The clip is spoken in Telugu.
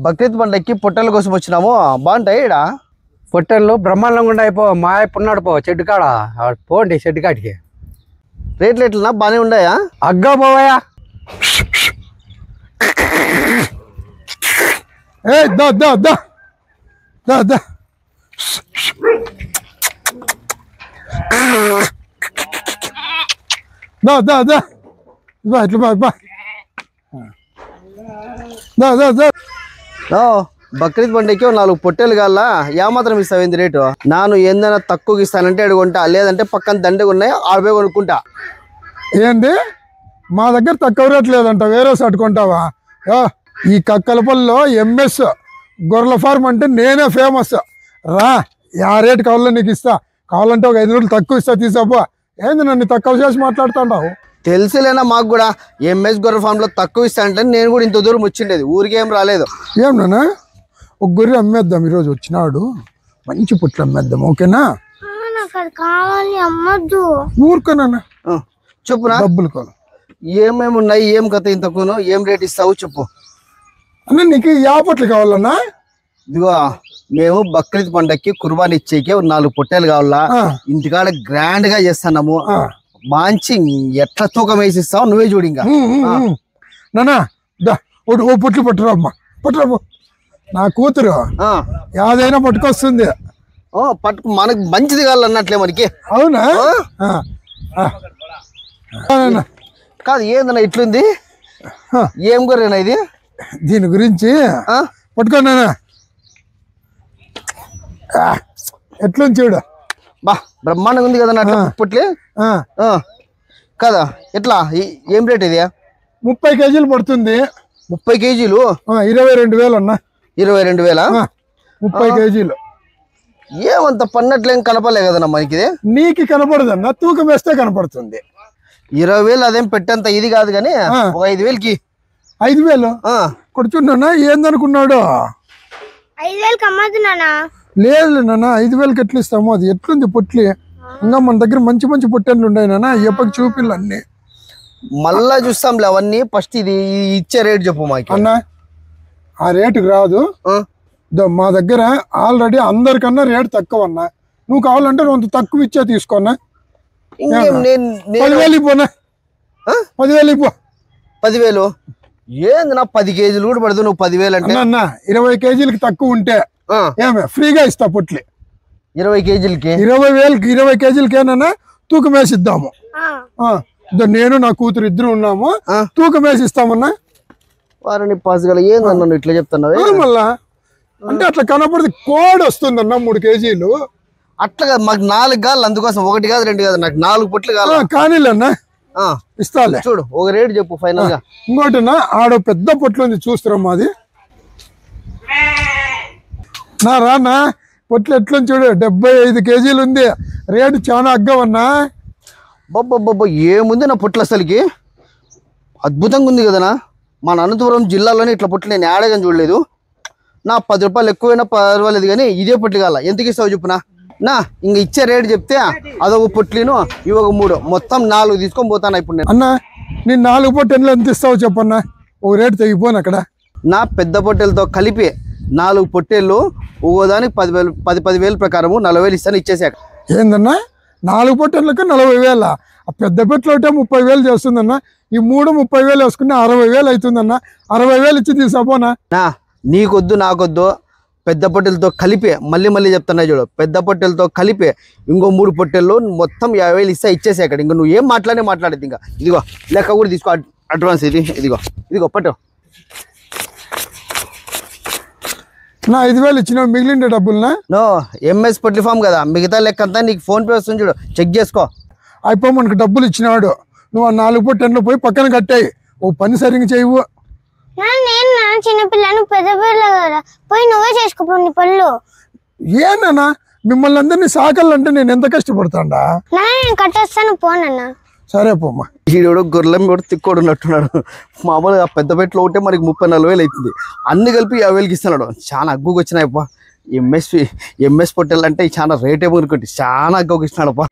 బక్రీద్ పండక్కి పొట్టెల కోసం వచ్చినాము. బాగుంటాయి ఈడ పొట్టెళ్ళు బ్రహ్మాండంగా ఉండయిపో. మా ఉన్నాడు పో చెట్టు కాడ పోండి చెట్టు కాడికి. రేట్లు ఎట్లన్నా బాగానే ఉన్నాయా? అగ్గా పోవయా. ఏ దా దా దా దా దా దా దా దా బా ఇట్లా బా బా దా దా దా. బక్రీద్ పండక్కి 4 పొట్టెలు కావాలా? ఏమాత్రం ఇస్తావు ఏంది రేటు? నాను ఏందైనా తక్కువకి ఇస్తానంటే అడుగుంటా, లేదంటే పక్కన దండగా ఉన్నాయి ఆడపోయి కొనుక్కుంటా. ఏంది మా దగ్గర తక్కువ రేట్ లేదంట, వేరే సట్టుకుంటావా? ఈ కక్కలపల్లిలో ఎంఎస్ గొర్రెల ఫార్మ్ అంటే నేనే ఫేమస్. రా, ఆ రేటు కావాలో నీకు ఇస్తా. కావాలంటే ఒక 5 రూపాయలు తక్కువ ఇస్తా, తీసాపో. ఏంది నన్ను తక్కువ చేసి మాట్లాడుతుంటావు? తెలుసులేనా మాకు కూడా. ఎంఎస్ గొర్రె ఫామ్ లో తక్కువ ఇస్తానంటే నేను కూడా ఇంత దూరం వచ్చిండేది, ఊరికేం రాలేదు. ఏం నాన్న, ఒక గొర్రె అమ్మేద్దాం. ఈరోజు వచ్చినాడు, మంచి పుట్లు అమ్మేద్దాం. ఓకేనా? ఊరుకోనా చెప్పునా డబ్బులు కాదు. ఏమేమి ఉన్నాయి, ఏం కథ, ఇంతకును ఏం రేట్ ఇస్తావు చెప్పు అన్న. నీకు యా పొట్లు కావాలన్నా? ఇదిగో మేము బక్రీద్ పండక్కి కుర్బానీ ఇచ్చేకే 4 పొట్టేలు కావాలా. ఇంటికాడ గ్రాండ్ గా చేస్తున్నాము. మంచి ఎట్లా తూకం వేసి ఇస్తావు నువ్వే చూడు. ఇంకా నానా ఓ పుట్లు పట్టురా అమ్మా, పట్టురా. నా కూతురు యాదైనా పట్టుకొస్తుంది. పట్టుకు మనకు మంచిది కావాలన్నట్లే మనకి. అవునా? కాదు ఏందన్నా ఇట్లుంది, ఏం గొర్రెనా ఇది? దీని గురించి పట్టుకోనా ఎట్లుంది చూడు. బా బ్రహ్మాండంగా ఉంది కదా అట్లా పుట్లే కదా. ఎట్లా ఏం రేట్ ఇది? 30 కేజీలు పడుతుంది. 30 కేజీలు 22,000 అన్న. 22,000? 30 కేజీలు. ఏమంత పన్నట్లేం కనపలే కదన్నా మనకి. నీకు కనపడదన్న, తూకం వేస్తే కనపడుతుంది. 20,000 అదేం పెట్టేంత ఇది కాదు కానీ ఒక 5,000కి. 5,000 కొడుచున్నా ఏందనుకున్నాడు? 5,000కి అమ్మద్దునా? లేదు నాన్న, 5,000కి ఎట్లా ఇస్తాము? అది ఎట్లుంది పొట్లి? ఇంకా మన దగ్గర మంచి మంచి పొట్టెళ్ళు ఉన్నాయి నాన్న, ఎప్పటికి చూపిల్లు అన్ని. మళ్ళా చూస్తాంలే అవన్నీ. ఫస్ట్ ఇది ఇచ్చే రేట్ చెప్పు మాకు. అన్న ఆ రేటుకి రాదు. మా దగ్గర ఆల్రెడీ అందరికన్నా రేటు తక్కువ అన్న. నువ్వు కావాలంటే కొంత తక్కువ ఇచ్చే తీసుకోన్నా. 10,000 ఇవ్వనా? 10,000 ఇవ్వ. 10,000 ఏంది నా? 10 కేజీలు కూడా పడదు నువ్వు 10,000 అంటే. అన్న 20 కేజీలకి తక్కువ ఉంటే ఏమే ఫ్రీగా ఇస్తా పొట్లి. 20 కేజీలకి 20,000కి 20 కేజీలకేనా తూకం వేసి ఇద్దాము. నేను నా కూతురు ఇద్దరు ఉన్నాము, తూకం వేసి ఇస్తామన్నా. వారిని పాస్ గల ఏందన్నా ఇట్లా చెప్తున్నావు? మళ్ళా అంటే అట్లా కనపడితే కోడ్ వస్తుందన్న 3 కేజీలు. అట్లా మాకు 4 కావాలి, అందుకోసం 1 కాదు 2 కాదు, నాకు 4 పొట్లు కావాలి. కానీలేనా ఇస్తాలే. చూడు ఒక రేటు చెప్పు ఫైనల్ గా. ఇంకోటినా ఆడ పెద్ద పొట్లు ఉంది చూస్తారమ్మా, అది నా రానా పొట్లు ఎట్లని చూడు. 75 కేజీలు ఉంది. రేటు చాలా అగ్గవన్నా. బొబ్బ ఏముంది నా పొట్లు అసలుకి, అద్భుతంగా ఉంది కదనా. మన అనంతపురం జిల్లాలోనే ఇట్లా పొట్లు నేను ఏడగాని చూడలేదు. నా 10 రూపాయలు ఎక్కువైనా పర్వాలేదు కానీ ఇదే పొట్లు కాల. ఎంతకి ఇస్తావు చెప్పునా? నా ఇంక ఇచ్చే రేటు చెప్తే అదొక పొట్లిను ఇవొక 3, మొత్తం 4 తీసుకొని పోతాను ఇప్పుడు నేను. అన్న నేను 4 పొట్టెళ్ళు ఎంత ఇస్తావు చెప్పన్నా? ఒక రేటు తెగిపోను అక్కడ. నా పెద్ద పొట్టెలతో కలిపి 4 పొట్టేళ్ళు ఒక్కోదానికి 10,000 ప్రకారము 40,000 ఇస్తాను, ఇచ్చేసాక. ఏందన్నా 4 పొట్టెళ్ళకి 40,000? ఆ పెద్ద పెట్లు ఒకటే 30,000 చేస్తుందన్న. ఈ 3 30,000 వేసుకుని 60,000 అవుతుందన్న. 60,000 ఇచ్చి తీసాపోనా? నా నీకొద్దు నాకొద్దు, పెద్ద పొట్టెలతో కలిపి మళ్ళీ చెప్తున్నా చూడు. పెద్ద పొట్టెలతో కలిపి ఇంకో 3 పొట్టెళ్ళు మొత్తం 50,000 ఇస్తా, ఇచ్చేసాక. ఇంకా నువ్వు ఏం మాట్లాడేది. ఇంకా ఇదిగో లెక్క కూడా తీసుకో, అడ్వాన్స్ ఇది. ఇదిగో పట్టు. నా 5,000 ఇచ్చిన మిగిలిన డబ్బులనా? నో ఎంఎస్ పొట్లి ఫామ్ కదా, మిగతా లెక్క అంతా నీకు ఫోన్ పే వస్తుంది చూడు, చెక్ చేసుకో. అయిపో మనకు డబ్బులు ఇచ్చినాడు. నువ్వు ఆ 4 పొట్టెళ్ళు పోయి పక్కన కట్టాయి. ఓ పని సరిగ్గా చేయవు. నేను చిన్నపిల్లను పెద్ద పిల్ల కదా, పోయి నువ్వే చేసుకోపో నీ పళ్ళు. ఏనా మిమ్మల్ని అందరినీ సాకాలంటే నేను ఎంత కష్టపడతాడా? నేను కట్టేస్తాను పోనన్నా. సరే పోమ్మా. ఈడు గొర్రెం కూడా తిక్కోడు ఉన్నట్టున్నాడు. మామూలుగా పెద్ద పెట్లో ఒకటే మనకి 30,000-40,000 అవుతుంది. అన్ని కలిపి 50,000కి ఇస్తున్నాడు. చాలా అగ్గుకు వచ్చినాయప్ప. ఎంఎస్ పొట్టెలు అంటే చాలా రేటే మునుకోటి, చాలా అగ్గుకి ఇస్తున్నాడప్ప.